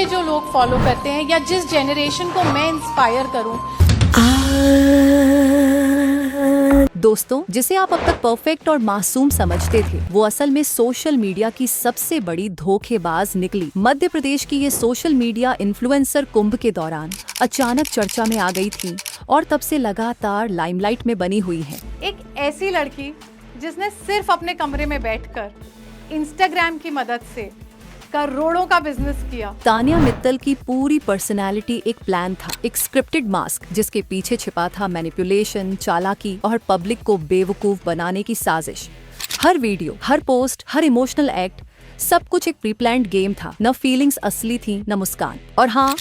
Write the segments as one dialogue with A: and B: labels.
A: मुझे जो लोग फॉलो करते हैं या जिस जनरेशन को मैं इंस्पायर करूं।
B: दोस्तों, जिसे आप अब तक परफेक्ट और मासूम समझते थे, वो असल में सोशल मीडिया की सबसे बड़ी धोखेबाज निकली। मध्य प्रदेश की ये सोशल मीडिया इन्फ्लुएंसर कुंभ के दौरान अचानक चर्चा में आ गई थी और तब से लगातार लाइमलाइट में बनी हुई है।
A: एक ऐसी लड़की जिसने सिर्फ अपने कमरे में बैठकर इंस्टाग्राम की मदद से करोड़ों का बिजनेस किया।
B: तानिया मित्तल की पूरी पर्सनालिटी एक प्लान था, एक स्क्रिप्टेड मास्क जिसके पीछे छिपा था मैनिपुलेशन, चालाकी और पब्लिक को बेवकूफ बनाने की साजिश। हर वीडियो, हर पोस्ट, हर इमोशनल एक्ट, सब कुछ एक प्री प्लान्ड गेम था। न फीलिंग्स असली थी, न मुस्कान। और हाँ,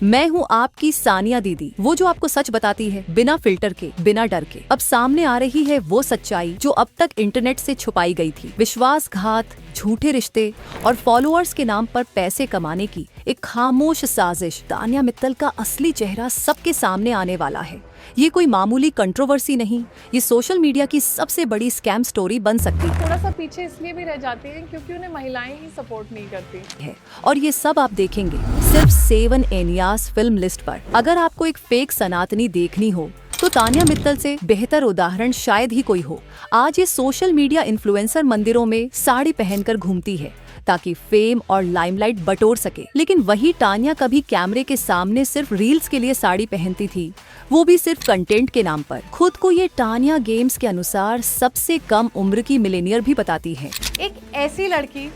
B: मैं हूँ आपकी सानिया दीदी, वो जो आपको सच बताती है बिना फिल्टर के, बिना डर के। अब सामने आ रही है वो सच्चाई जो अब तक इंटरनेट से छुपाई गई थी। विश्वासघात, झूठे रिश्ते और फॉलोअर्स के नाम पर पैसे कमाने की एक खामोश साजिश। तानिया मित्तल का असली चेहरा सबके सामने आने वाला है। ये कोई मामूली कंट्रोवर्सी नहीं, ये सोशल मीडिया की सबसे बड़ी स्कैम स्टोरी बन सकती है।
A: थोड़ा सा पीछे इसलिए भी रह जाते हैं क्योंकि उन्हें महिलाएं ही सपोर्ट नहीं करती
B: है। और ये सब आप देखेंगे सिर्फ 7 एनियास फिल्म लिस्ट पर। अगर आपको एक फेक सनातनी देखनी हो तो तानिया मित्तल से बेहतर उदाहरण शायद ही कोई हो। आज ये सोशल मीडिया इन्फ्लुएंसर मंदिरों में साड़ी पहनकर घूमती है ताकि फेम और लाइमलाइट बटोर सके। लेकिन वही तानिया कभी कैमरे के सामने सिर्फ रील्स के लिए साड़ी पहनती थी, वो भी सिर्फ कंटेंट के नाम पर। खुद को ये तानिया गेम्स के अनुसार सबसे कम उम्र की मिलेनियर भी बताती है।
A: एक ऐसी लड़की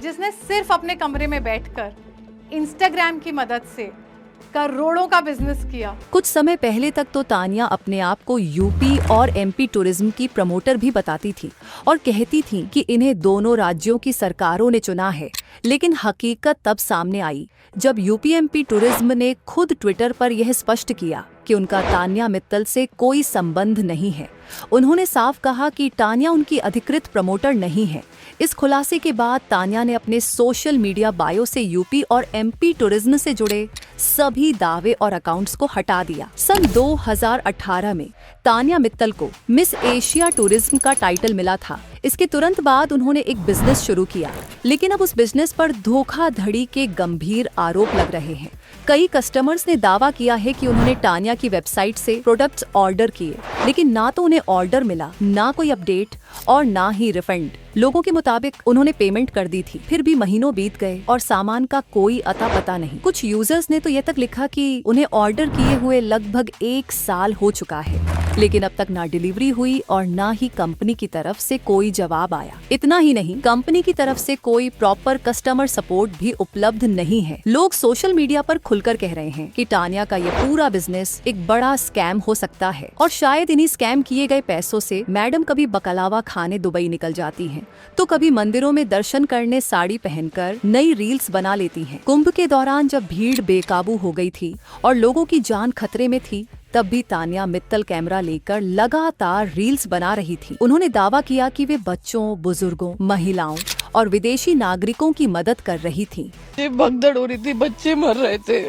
A: जिसने सिर्फ अपने कमरे में बैठकर इंस्टाग्राम की मदद से करोड़ों का बिजनेस किया।
B: कुछ समय पहले तक तो तानिया अपने आप को यूपी और एमपी टूरिज्म की प्रमोटर भी बताती थी और कहती थी कि इन्हें दोनों राज्यों की सरकारों ने चुना है। लेकिन हकीकत तब सामने आई जब यूपी एमपी टूरिज्म ने खुद ट्विटर पर यह स्पष्ट किया कि उनका तानिया मित्तल से कोई संबंध नहीं है। उन्होंने साफ कहा कि तानिया उनकी अधिकृत प्रमोटर नहीं है। इस खुलासे के बाद तानिया ने अपने सोशल मीडिया बायो से यूपी और एमपी टूरिज्म से जुड़े सभी दावे और अकाउंट्स को हटा दिया। सन 2018 में तानिया मित्तल को मिस एशिया टूरिज्म का टाइटल मिला था। इसके तुरंत बाद उन्होंने एक बिजनेस शुरू किया, लेकिन अब उस बिजनेस पर धोखाधड़ी के गंभीर आरोप लग रहे हैं। कई कस्टमर्स ने दावा किया है कि उन्होंने तानिया की वेबसाइट से प्रोडक्ट्स ऑर्डर किए, लेकिन ना तो उन्हें ऑर्डर मिला, ना कोई अपडेट और ना ही रिफंड। लोगों के मुताबिक उन्होंने पेमेंट कर दी थी, फिर भी महीनों बीत गए और सामान का कोई अता पता नहीं। कुछ यूजर्स ने तो ये तक लिखा कि उन्हें ऑर्डर किए हुए लगभग 1 साल हो चुका है, लेकिन अब तक ना डिलीवरी हुई और ना ही कंपनी की तरफ से कोई जवाब आया। इतना ही नहीं, कंपनी की तरफ से कोई प्रॉपर कस्टमर सपोर्ट भी उपलब्ध नहीं है। लोग सोशल मीडिया पर खुलकर कह रहे हैं कि तानिया का ये पूरा बिजनेस एक बड़ा स्कैम हो सकता है और शायद इन्हीं स्कैम किए गए पैसों से मैडम कभी बकलावा खाने दुबई निकल जाती हैं, तो कभी मंदिरों में दर्शन करने साड़ी पहनकर नई रील्स बना लेती हैं। कुंभ के दौरान जब भीड़ बेकाबू हो गई थी और लोगों की जान खतरे में थी, तब भी तानिया मित्तल कैमरा लेकर लगातार रील्स बना रही थी। उन्होंने दावा किया कि वे बच्चों, बुजुर्गों, महिलाओं और विदेशी नागरिकों की मदद कर रही थी।
C: भगदड़ हो रही थी, बच्चे मर रहे थे,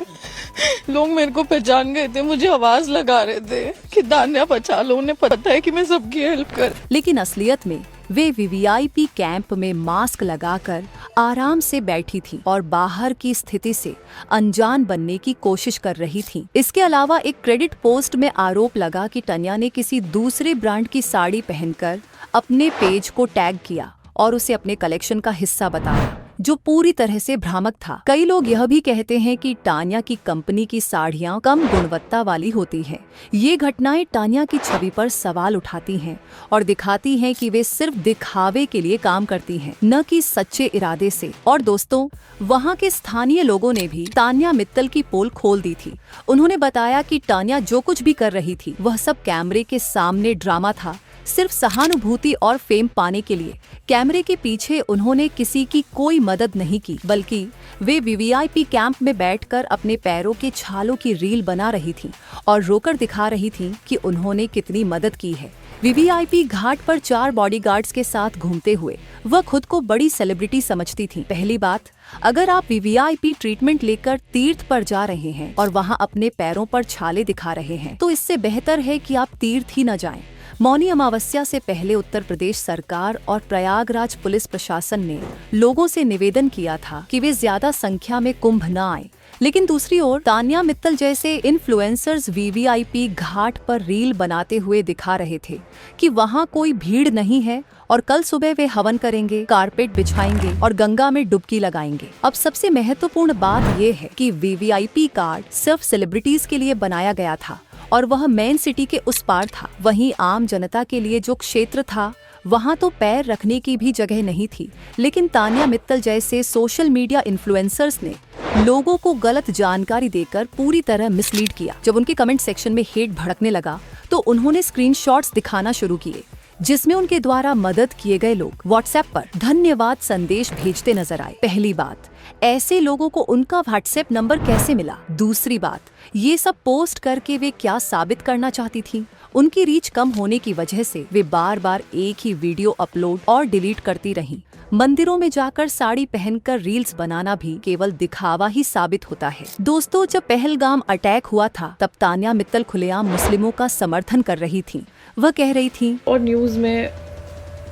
C: लोग मेरे को पहचान गए थे, मुझे आवाज लगा रहे थे कि तानिया बचा लो, उन्हें पता है कि मैं सबकी हेल्प कर।
B: लेकिन असलियत में वे वीवीआईपी कैंप में मास्क लगाकर आराम से बैठी थी और बाहर की स्थिति से अनजान बनने की कोशिश कर रही थी। इसके अलावा एक क्रेडिट पोस्ट में आरोप लगा कि तानिया ने किसी दूसरे ब्रांड की साड़ी पहनकर अपने पेज को टैग किया और उसे अपने कलेक्शन का हिस्सा बताया, जो पूरी तरह से भ्रामक था। कई लोग यह भी कहते हैं कि तानिया की कंपनी की साड़ियां कम गुणवत्ता वाली होती हैं। ये घटनाएं तानिया की छवि पर सवाल उठाती हैं और दिखाती हैं कि वे सिर्फ दिखावे के लिए काम करती हैं, न कि सच्चे इरादे से। और दोस्तों, वहाँ के स्थानीय लोगों ने भी तानिया मित्तल की पोल खोल दी थी। उन्होंने बताया कि तानिया जो कुछ भी कर रही थी वह सब कैमरे के सामने ड्रामा था, सिर्फ सहानुभूति और फेम पाने के लिए। कैमरे के पीछे उन्होंने किसी की कोई मदद नहीं की, बल्कि वे वीवीआईपी कैंप में बैठकर अपने पैरों के छालों की रील बना रही थी और रोकर दिखा रही थी कि उन्होंने कितनी मदद की है। वीवीआईपी घाट पर 4 बॉडीगार्ड्स के साथ घूमते हुए वह खुद को बड़ी सेलिब्रिटी समझती थी। पहली बात, अगर आप वीवीआईपी ट्रीटमेंट लेकर तीर्थ पर जा रहे हैं और वहां अपने पैरों पर छाले दिखा रहे हैं, तो इससे बेहतर है कि आप तीर्थ ही न जाएं। मौनी अमावस्या से पहले उत्तर प्रदेश सरकार और प्रयागराज पुलिस प्रशासन ने लोगों से निवेदन किया था कि वे ज्यादा संख्या में कुंभ न आएं, लेकिन दूसरी ओर तान्या मित्तल जैसे इन्फ्लुएंसर्स वीवीआईपी घाट पर रील बनाते हुए दिखा रहे थे कि वहाँ कोई भीड़ नहीं है और कल सुबह वे हवन करेंगे, कारपेट बिछाएंगे और गंगा में डुबकी लगाएंगे। अब सबसे महत्वपूर्ण बात ये है कि वीवीआईपी कार्ड सिर्फ सेलिब्रिटीज के लिए बनाया गया था और वह मेन सिटी के उस पार था। वहीं आम जनता के लिए जो क्षेत्र था वहाँ तो पैर रखने की भी जगह नहीं थी। लेकिन तान्या मित्तल जैसे सोशल मीडिया इन्फ्लुएंसर्स ने लोगों को गलत जानकारी देकर पूरी तरह मिसलीड किया। जब उनके कमेंट सेक्शन में हेट भड़कने लगा तो उन्होंने स्क्रीनशॉट्स दिखाना शुरू किए जिसमें उनके द्वारा मदद किए गए लोग व्हाट्सएप पर धन्यवाद संदेश भेजते नजर आए। पहली बात, ऐसे लोगों को उनका व्हाट्सएप नंबर कैसे मिला? दूसरी बात, ये सब पोस्ट करके वे क्या साबित करना चाहती थीं? उनकी रीच कम होने की वजह से वे बार बार एक ही वीडियो अपलोड और डिलीट करती रहीं। मंदिरों में जाकर साड़ी पहनकर रील्स बनाना भी केवल दिखावा ही साबित होता है। दोस्तों, जब पहलगाम अटैक हुआ था तब तान्या मित्तल खुलेआम मुस्लिमों का समर्थन कर रही थीं। वह कह रही थीं,
C: और न्यूज़ में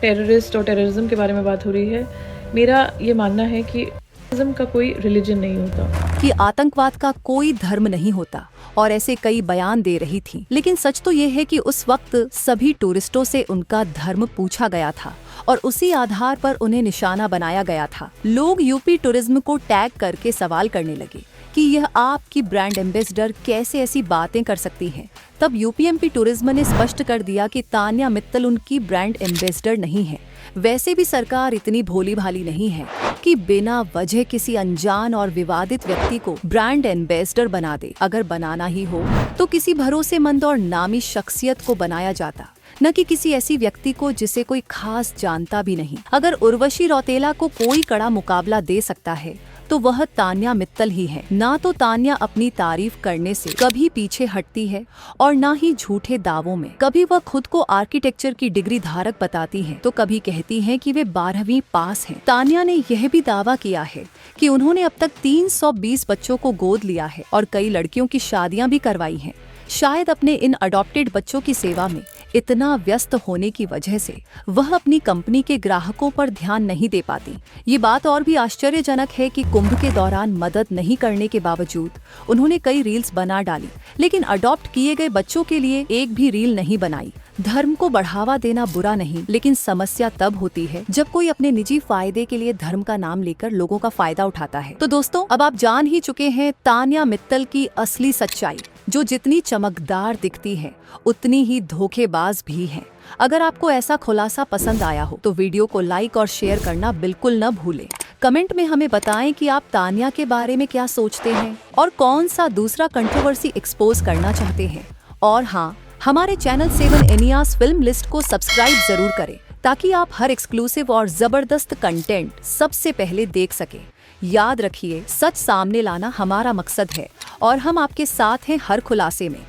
C: टेररिस्ट और टेररिज्म के बारे में बात हो रही है। मेरा ये मानना है कि टेररिज्म का कोई रिलीजन नहीं होता,
B: कि आतंकवाद का कोई धर्म नहीं होता और ऐसे कई बयान दे रही थी। लेकिन सच तो ये है कि उस वक्त सभी टूरिस्टों से उनका धर्म पूछा गया था और उसी आधार पर उन्हें निशाना बनाया गया था। लोग यूपी टूरिज्म को टैग करके सवाल करने लगे कि यह आपकी ब्रांड एम्बेसडर कैसे ऐसी बातें कर सकती हैं। तब यूपीएमपी टूरिज्म ने स्पष्ट कर दिया कि तान्या मित्तल उनकी ब्रांड एम्बेसडर नहीं है। वैसे भी सरकार इतनी भोली भाली नहीं है कि बिना वजह किसी अनजान और विवादित व्यक्ति को ब्रांड एम्बेसडर बना दे। अगर बनाना ही हो तो किसी भरोसेमंद और नामी शख्सियत को बनाया जाता, न कि किसी ऐसी व्यक्ति को जिसे कोई खास जानता भी नहीं। अगर उर्वशी रौतेला को कोई कड़ा मुकाबला दे सकता है तो वह तान्या मित्तल ही है। ना तो तान्या अपनी तारीफ करने से कभी पीछे हटती है और ना ही झूठे दावों में। कभी वह खुद को आर्किटेक्चर की डिग्री धारक बताती हैं तो कभी कहती हैं कि वे 12वीं पास हैं। तान्या ने यह भी दावा किया है कि उन्होंने अब तक 320 बच्चों को गोद लिया है और कई लड़कियों की शादियां भी करवाई हैं। शायद अपने इन अडॉप्टेड बच्चों की सेवा में इतना व्यस्त होने की वजह से वह अपनी कंपनी के ग्राहकों पर ध्यान नहीं दे पाती। ये बात और भी आश्चर्यजनक है कि कुंभ के दौरान मदद नहीं करने के बावजूद उन्होंने कई रील्स बना डाली, लेकिन अडॉप्ट किए गए बच्चों के लिए एक भी रील नहीं बनाई। धर्म को बढ़ावा देना बुरा नहीं, लेकिन समस्या तब होती है जब कोई अपने निजी फायदे के लिए धर्म का नाम लेकर लोगों का फायदा उठाता है। तो दोस्तों, अब आप जान ही चुके हैं तान्या मित्तल की असली सच्चाई, जो जितनी चमकदार दिखती है उतनी ही धोखेबाज भी है। अगर आपको ऐसा खुलासा पसंद आया हो तो वीडियो को लाइक और शेयर करना बिल्कुल न भूलें। कमेंट में हमें बताएं कि आप तान्या के बारे में क्या सोचते हैं और कौन सा दूसरा कंट्रोवर्सी एक्सपोज करना चाहते हैं। और हाँ, हमारे चैनल 7 एनियास फिल्म लिस्ट को सब्सक्राइब जरूर करें ताकि आप हर एक्सक्लूसिव और जबरदस्त कंटेंट सबसे पहले देख सकें। याद रखिए, सच सामने लाना हमारा मकसद है और हम आपके साथ हैं हर खुलासे में।